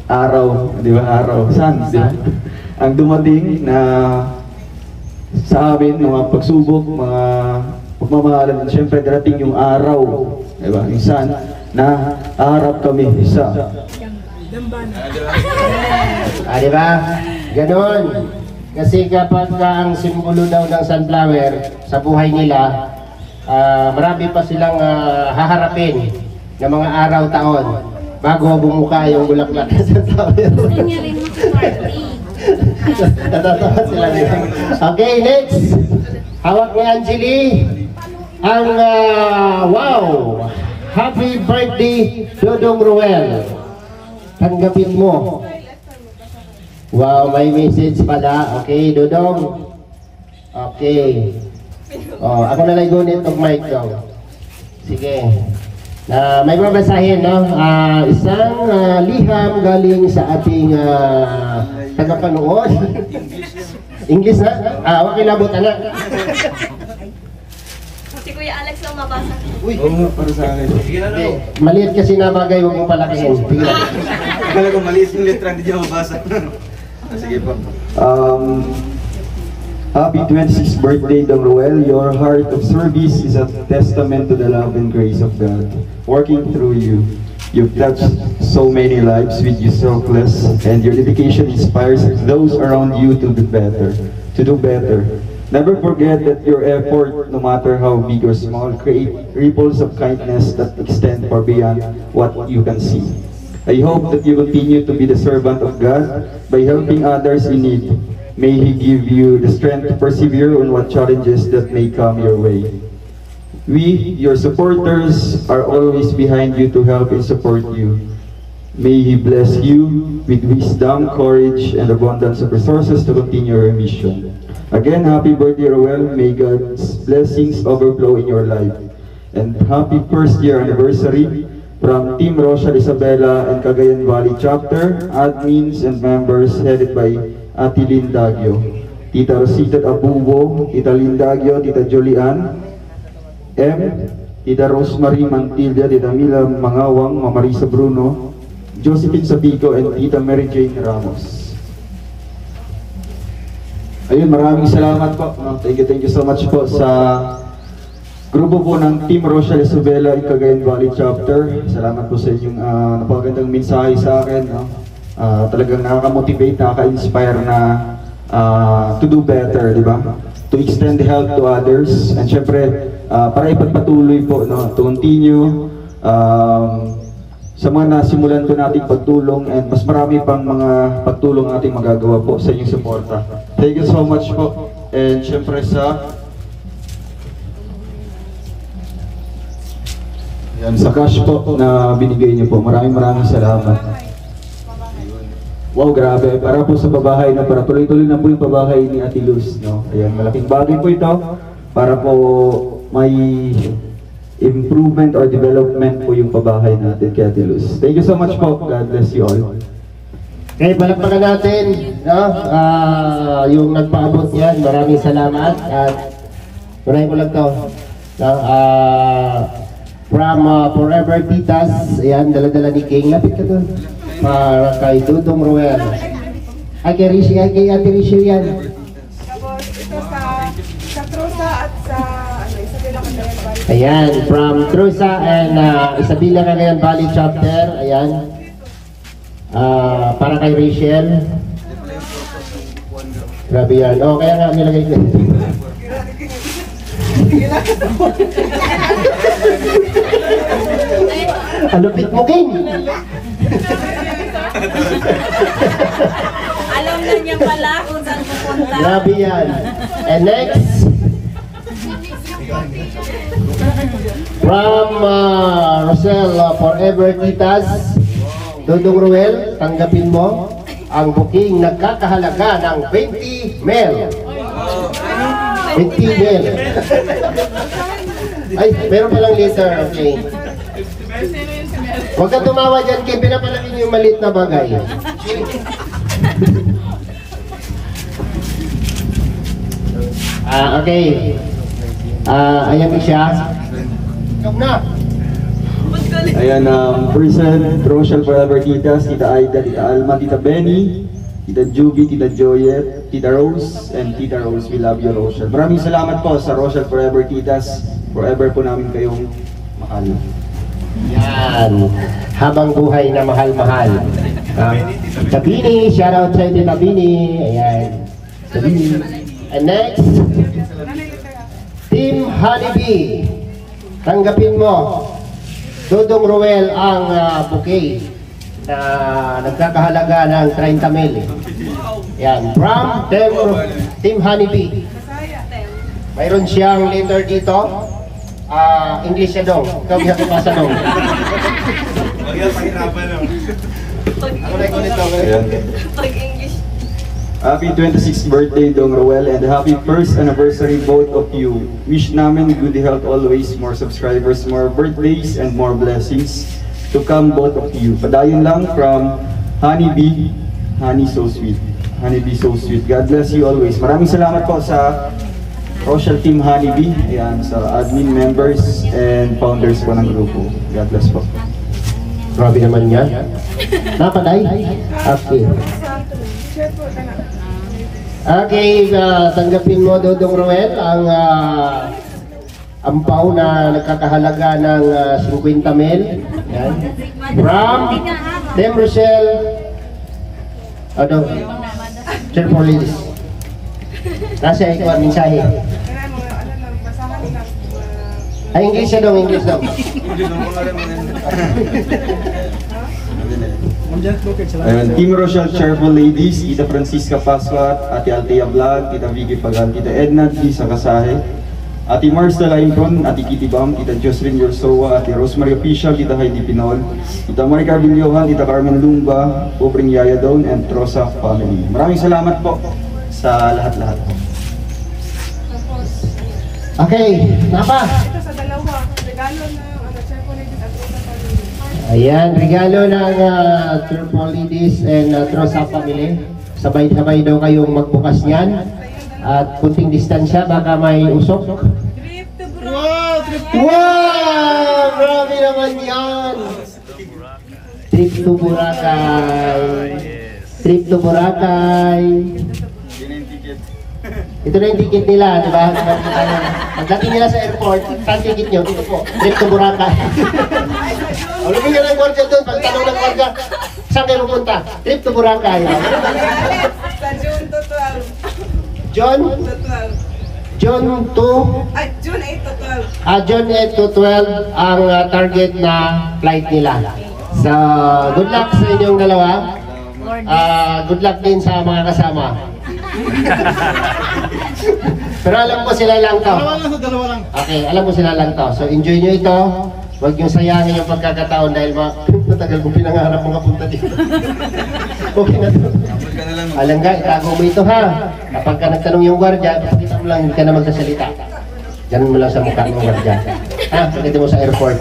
araw, di ba? Araw, sun, di ba? Ang dumating na sa amin, mga pagsubok, mga pagmamahalan, siyempre darating yung araw, di ba? Yung sun, na harap kami isa. Di ba? Ganon. Kasi kapag ang simbolo daw ng sunflower sa buhay nila, marami pa silang haharapin ng mga araw-taon bago bumuka yung bulaklak ng sunflower. Natatawa sila nila. Okay, next. Hawak ni Angeli ang wow! Happy birthday, Dodong Ruel. tanggapin mo. Wow, may message pala. Okay, Dudong. Okay. Oh, ako na lang gunit ng mic daw. Sige. May babasahin, no? Isang liham galing sa ating tagapanood. English na? Okay, labot anak. Si Kuya Alex lang mabasa. Uy, para sa akin. Sige na lang. Maliit kasi na bagay, huwag mo palakihin. Sige na. Akala ko maliit yung letra, hindi niya mabasa. Sige po. Happy 26th birthday, Dong Roel. Your heart of service is a testament to the love and grace of God working through you. You've touched so many lives with your selfless, and your dedication inspires those around you to do better. Never forget that your effort, no matter how big or small, create ripples of kindness that extend far beyond what you can see. I hope that you continue to be the servant of God by helping others in need. May He give you the strength to persevere on what challenges that may come your way. We, your supporters, are always behind you to help and support you. May He bless you with wisdom, courage, and abundance of resources to continue your mission. Again, happy birthday, Roel. May God's blessings overflow in your life. And happy first year anniversary from Team Rochelle Isabela and Cagayan Valley Chapter, admins and members headed by Ate Lindagyo, Tita Rosita Abubo, Tita Lindagyo, Tita Julian, Tita Rosemary Mantilla, Tita Mila Mangawang, Mama Marisa Bruno, Josephine Sabico, and Tita Mary Jane Ramos. Ayun, maraming salamat po. Thank you so much po sa grupo po ng Team Rochelle Isabela at Cagayan Valley Chapter. Salamat po sa inyong napakagandang mensahe sa akin. Talagang nakaka-motivate, nakaka-inspire na to do better, di ba? To extend help to others. And syempre, para ipagpatuloy po, no, to continue sa mga nasimulan po nating pagtulong, and mas marami pang mga pagtulong nating magagawa po sa inyong suporta. Thank you so much po. And syempre sa cash po na binigay niyo po. Maraming salamat. Wow, grabe. Para po sa pabahay na, para tuloy-tuloy na po yung pabahay ni Ate Luz, no? Ayan, malaking bagay po ito para po may improvement or development po yung pabahay natin kay Ate Luz. Thank you so much po. God bless you all. Okay, palakpakan natin, no? Yung nagpaabot yan. Maraming salamat. At unahin ko lang to. No? From Forever Titas, ayan, dala-dala ni King. Lapit ka doon. Para kay Dudong Roel. Ay, kay Rishi, ay kay Ate Rishi yan. Tapos ito sa Trusa at sa Isabela Cagayan Valley. Ayan, from Trusa and Isabela Cagayan Valley Chapter. Ayan. Para kay Rachel. Grabe yan. Oh, kaya nga nilagay ko. Alupit mo, King! Alam na niya pala kung saan pupunta. Grabe yan. And next, from Rosel Forever Titas, Dudong Roel, tanggapin mo ang booking nagkakahalaga ng 20 mil. 20 mil. Ay, meron palang liter, okay. Huwag ka tumawa dyan, Kim. Pinapalakin yung maliit na bagay. Okay. Ayan siya. Ikaw na. Ayan, present, Rochelle Forever Titas, Tita Aida, Tita Alma, Tita Benny, Tita Juby, Tita Joyet, Tita Rose, and Tita Rose. We love you, Rochelle. Maraming salamat po sa Rochelle Forever Titas. Forever po namin kayong mahal. Yan. Habang buhay na mahal-mahal. Tita Bini, shoutout sa Tita Bini. Ayan. Tita Bini. And next, Team Honeybee. Tanggapin mo, Dudong Roel, ang bouquet na nagkakahalaga ng 30 mil. Yan. From Team Honeybee. Mayroon siyang letter dito. English siya dong. Ikaw bisa kupasa dong. Ayan. Pag-English. Happy 26th birthday, Dong Roel, and happy first anniversary both of you. Wish namin good health always, more subscribers, more birthdays, and more blessings to come both of you. Padayon lang from Honeybee, Honey So Sweet. Honeybee So Sweet. God bless you always. Maraming salamat po sa Rochelle Team Honeybee, ayan, sa admin members and founders po ng grupo. God bless po. Grabe naman yan. Napaday? Okay. Okay, tanggapin mo, Dodong Roel, ang ampaw na nagkakahalaga ng 50 mil. Yan. From Team Rochelle, Chair for Ladies. Nasa ikaw ang mensahe. Ay, English na dong, English dong. Ayun, Team Rochelle Cheerful Ladies, Tita Francisca Paswat, Ate Althea Vlog, Tita Vicky Pagan, Tita Edna T. Sakasahe, Ate Marcel Laimpron, Ate Kitty Bam, Tita Jocelyn Yorsoa, Ate Rosemary Official, Tita Heidi Pinol, Tita Monica Villohan, Tita Carmen Lumba, Pobring Yaya Dawn, and Trosa Family. Maraming salamat po sa lahat-lahat po. Okay, napa? Ito sa dalawa, regalo na Cheerful Ladies at Trosa Family. Ayan, regalo ng Cheerful Ladies and Trosa Family. Sabay-sabay daw kayong magbukas niyan. At kunting distansya, baka may usok. Wow! Wow! Grabe naman yan! Trip to Boracay. Trip to Boracay. Ito na yung ticket nila, di ba? Pagdating nila sa airport, saan ticket nyo? Ito po, trip to Boracay. Ulugin nyo ng gwardiya doon, pagtanong ng gwardiya, saan kayo pupunta? Trip to Boracay. Sa June to 12. John? June 2? Ay, June 8 to 12. June 8 to 12 ang target na flight nila. So, good luck sa inyong dalawa. Good luck din sa mga kasama. Pero alam ko sila lang to. Dalawa lang. Okay, alam mo sila lang to. So, enjoy nyo ito. Huwag yung sayangin yung pagkakataon dahil matagal mo pinangarap mga punta dito. Okay na to. Alam nga, itago mo ito ha. Kapag ka nagtanong yung gwardiya, pakita mo lang, hindi ka na magsasalita. Ganun mo lang sa mukha ng gwardiya. Ha? Pakita mo sa airport.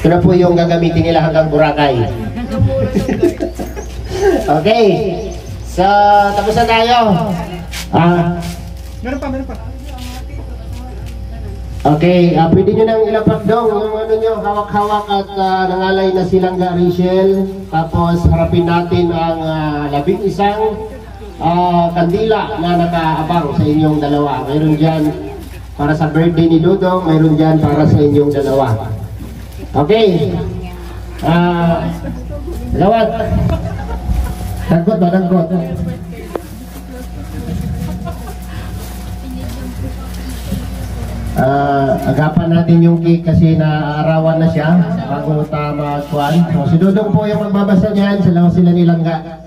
Ito na po yung gagamitin nila hanggang Boracay. Okay. So, tapos na tayo. Meron pa. Okay, pwede nyo nang ilapat dong yung ano nyo, hawak-hawak at nangalay na silang Rachel. Tapos harapin natin ang 11 kandila na nakaabang sa inyong dalawa. Mayroon dyan para sa birthday ni Dodong, mayroon dyan para sa inyong dalawa. Okay. Lawat. Dagkot ba? Dagkot. Agapan natin yung cake kasi naarawan na siya bago tama kuwan. So, si Dodong po yung magbabasa niyan, sila nilangga.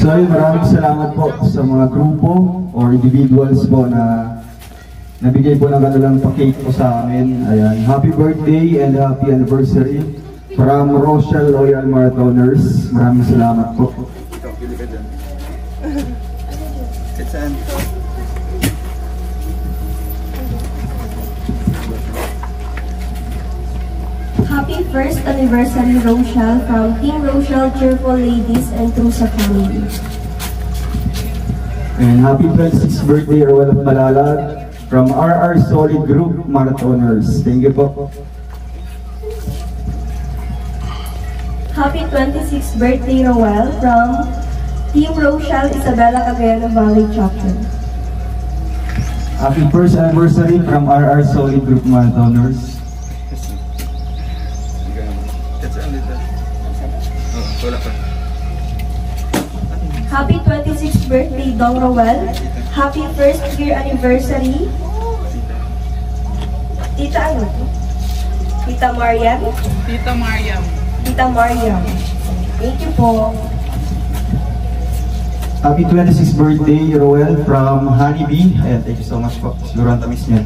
So maraming salamat po sa mga grupo or individuals po na nabigay po ng kanilang pa-cake po sa amin. Ayan, happy birthday and happy anniversary from Rochelle Loyal Marathoners. Maraming salamat po. Happy first anniversary, Rochelle, from Team Rochelle Cheerful Ladies and Trosa Family. And happy 26th birthday, Roel of Malalag, from RR Solid Group Marathoners. Thank you po. Happy 26th birthday, Roel, from Team Rochelle Isabela Cagayan Valley Chapter. Happy first anniversary from RR Solid Group Marathoners. Happy 26th birthday, Dong Roel. Happy first year anniversary. Tita ano? Tita Mariam. Tita Mariam. Tita Mariam. Thank you po. Happy 26th birthday, Roel from Honeybee. Ayan, thank you so much po. Siguro ang tamis niya.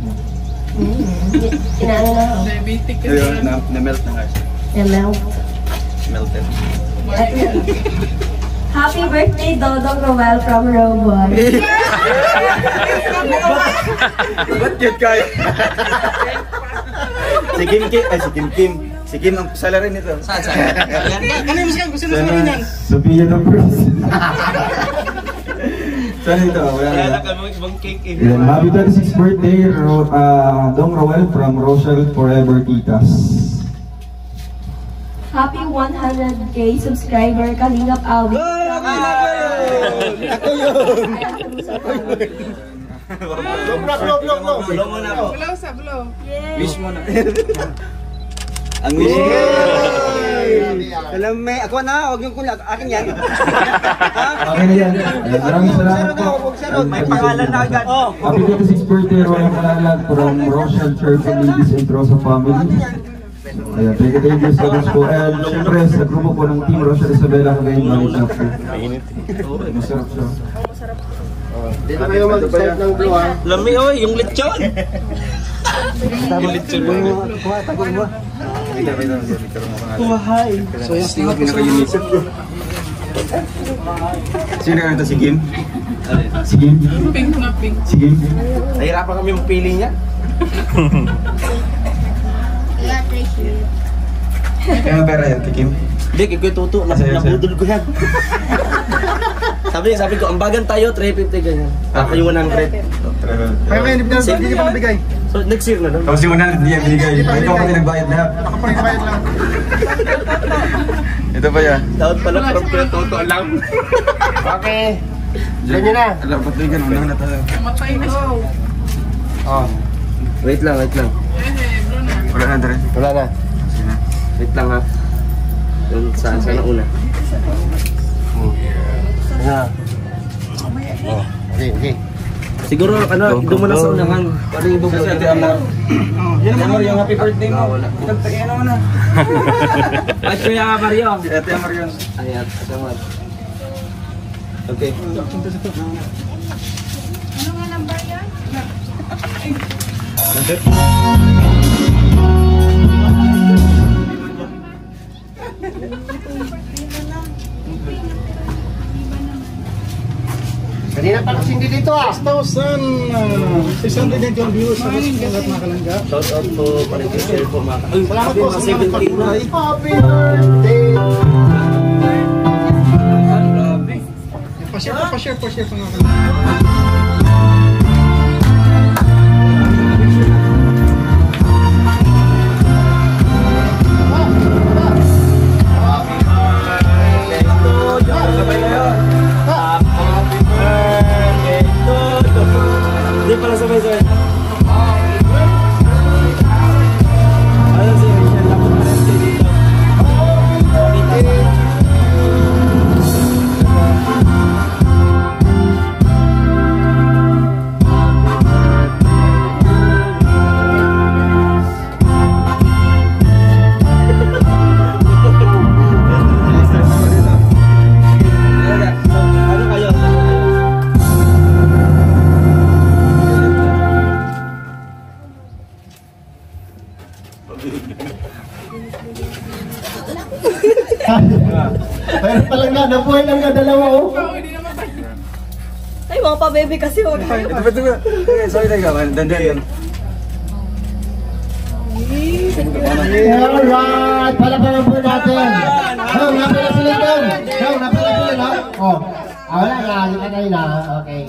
Inaano na ako. Diabetic ka Ayun, na-melt na nga siya. Na-melt. Melted. Happy birthday, Dodong Roel from Roboy. Ba't cute kayo? Si Kim Kim, ay si Kim Kim. Si Kim ang salary nito. Saan? Ano yung musikan? Gusto na sa rin yan? Sophia ng first. Saan ito? Wala na. Yan, happy 26th birthday, Dong Roel from Rochelle Forever Titas. Happy 100k subscriber, Kalingap Awi. Ako yun! Blow mo na ako. Blow sa blow. Wish mo na. Ang wish mo. Alam mo, ako na, huwag yung kulag. Akin yan. Okay na yan. Maraming salamat po. May pangalan na agad. Happy 26th birthday, Royal Malalag from Rochelle Church and Ladies and Rosa family. Ayan, thank you so much po. And syempre, sa grupo po ng Team Rochelle Isabela, ngayon manage up po. Masarap siya. Dito kayo mag-start ng blue, ha? Lami, oy, yung lechon. Yung lechon mo. Kuha, tagong mo. Kuhay. So yan, sino pinaka-unique? Sino nga ito, si Kim? Si Kim? Pink na pink. Si Kim? Nahirapan kami yung pili niya. Kaya pera yan, si Kim? Hindi, kikoy tuto. Nabudol ko yan. Sabi ko, ambagan tayo, 350 ganyan. Ako yung 100. Kaya ngayon, hindi niyo pa nabigay. So, next year na lang. Tapos yung 100 hindi yan binigay. Ikaw pati nagbayad lahat. Ako pa rin bayad lang. Ito pa yan. Dapat pala from tuto lang. Okay. Diyan nyo na. Alam, ba't may ganun? Unang natalaw. Matay na siya. Oh. Wait lang. Wala na, Dre. Wala na. Wait lang ha. Yung saan na una. Yeah. Oh, okay. Siguro, doon mo na sa unahan. Paano yung bubuhay? Ate Amor. Yan naman yung happy birthday mo. Pinagtagyan naman na. Ay, Kuya Mario. Ate Amor yun. Ayan, Ate Amor. Okay. Ano nga number yan? Kanina pa kasing dito, ah. 6,600 views sa lahat mga kalangga. Shout out po, panikishare po mga Salamat po sa mga pag-ibig. Happy birthday! Pa-share po mga kalangga. Hindi pala sabay-sabay. Ano si Rachel? Lapot na rin kayo dito. Pero palang nga, nabuhay lang nga dalawa, oh. Ay, mga pa-baby kasi huwag kayo. Sorry na ikaw, dandan yun. Alright, palapalan po natin. Hong, napala sila doon. Hong, napala sila, no? Oh, wala nga, kita tayo na. Okay.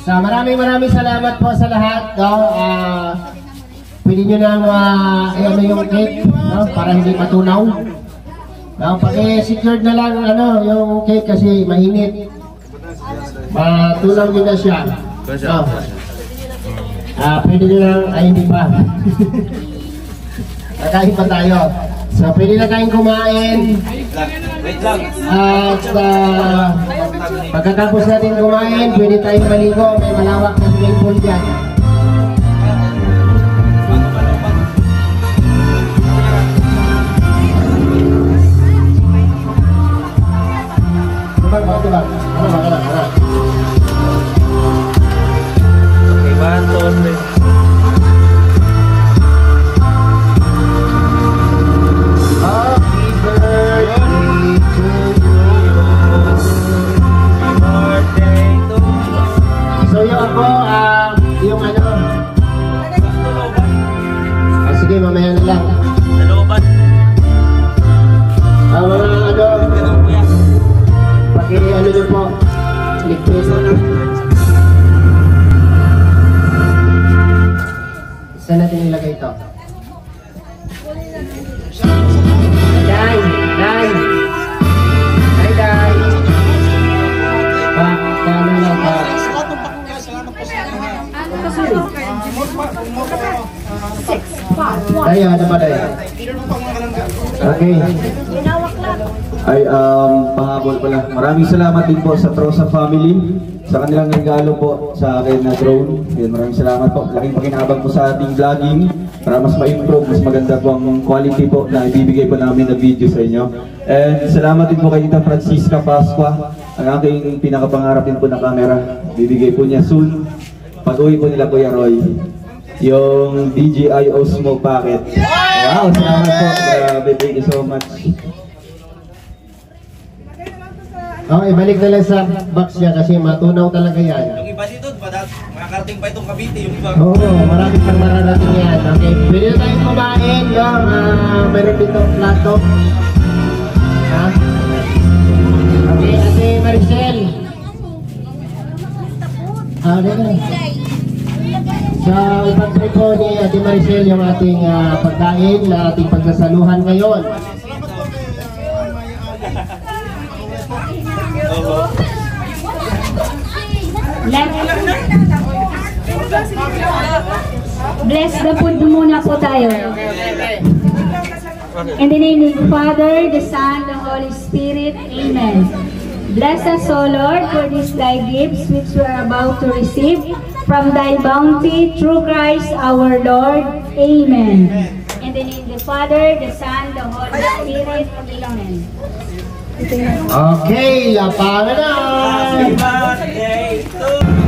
So, maraming salamat po sa lahat, no? Pwede nyo nang ano yung cake, no? Para hindi matunaw. No, pag-secured na lang yung cake kasi mainit. Matunaw nyo na siya. No? Pwede nyo lang, ay hindi pa. Kakain pa tayo. So, pwede na tayong kumain. Wait lang. At pagkatapos natin kumain, pwede tayong maligo. May malawak na swimming pool dyan. mamaya na lang. Mga ano nyo po, ligpis. Saan natin nilagay ito? Day! Day! Day! Day! Paano lang pa? Day, ano ba Day? Okay. Ay, pahabol pala. Maraming salamat din po sa Trosa family sa kanilang regalo po sa akin na drone. Yan, maraming salamat po. Laking pakinabang po sa ating vlogging para mas ma-improve, mas maganda po ang quality po na ibibigay po namin na video sa inyo. And salamat din po kay Tita Francisca Pasqua, ang aking pinakapangarap din po na camera. Bibigay po niya soon. Pag-uwi po nila Kuya Roy, yung DJI Osmo Packet. Wow, salamat po. Grabe, thank you so much. Okay, balik na lang sa box niya kasi matunaw talaga yan. Yung iba dito, makakarating pa itong Cavite, yung iba. Oo, marami pang mararating yan. Okay, pwede na tayong kumain. Meron dito plato. Ha? Okay, Ate Maricel. Sa ipag-try po ni Ate Maricel yung ating pagkain na ating pagsasaluhan ngayon. Bless the food muna po tayo. In the name of the Father, the Son, the Holy Spirit. Amen. Bless us, O Lord, for these thy gifts which we are about to receive from thy bounty through Christ our Lord. Amen. In the name of the Father, the Son, the Holy Spirit. Amen. Okay, lapangan na! Happy birthday to